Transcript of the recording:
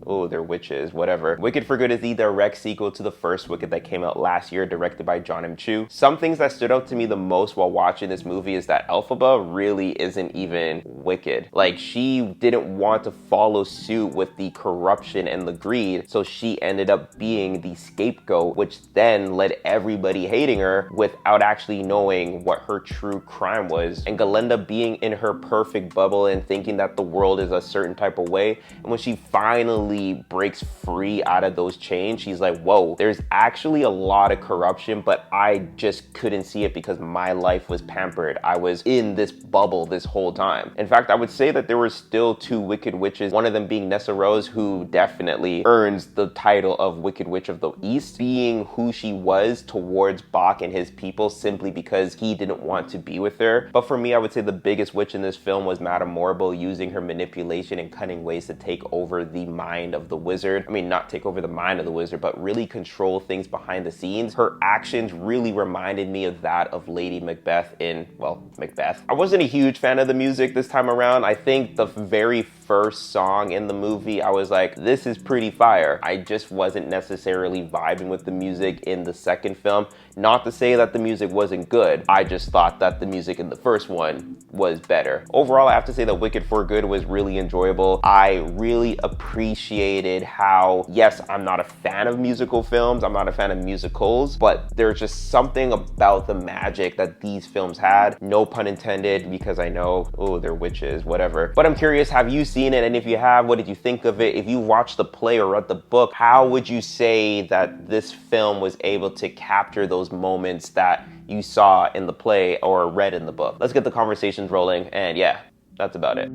oh, they're witches, whatever. Wicked for Good is the direct sequel to the first Wicked that came out last year, directed by John M. Chu. Some things that stood out to me the most while watching this movie is that Elphaba really isn't even wicked. Like, she didn't want to follow suit with the corruption and the greed, so she ended up being the scapegoat, which then led everybody hating her without actually knowing what her true crime was. And Galinda being in her perfect bubble and thinking that the world is a certain type of way, and when she finally breaks free out of those chains, she's like, whoa, there's actually a lot of corruption, but I just couldn't see it because my life was pampered. I was in this bubble this whole time. In fact, I would say that there were still two wicked witches, one of them being Nessa Rose, who definitely earns the title of Wicked Witch of the East, being who she was towards Bach and his people simply because he didn't want to be with her. But for me, I would say the biggest witch in this film was Madame Morrible, using her manipulation and cunning ways to take over the mind of the wizard. I mean, not take over the mind of the wizard, but really control things behind the scenes. Her actions really reminded me of that of Lady Macbeth in, well, Macbeth. I wasn't a huge fan of the music this time around. I think the very first song in the movie, I was like, this is pretty fire. I just wasn't necessarily vibing with the music in the second film. Not to say that the music wasn't good. I just thought that the music in the first one was better. Overall, I have to say that Wicked for Good was really enjoyable. I really appreciated how, yes, I'm not a fan of musical films, I'm not a fan of musicals, but there's just something about the magic that these films had. No pun intended, because I know, oh, they're witches, whatever. But I'm curious, have you seen it? And if you have, what did you think of it? If you watched the play or read the book, how would you say that this film was able to capture those moments that you saw in the play or read in the book? Let's get the conversations rolling, and yeah, that's about it.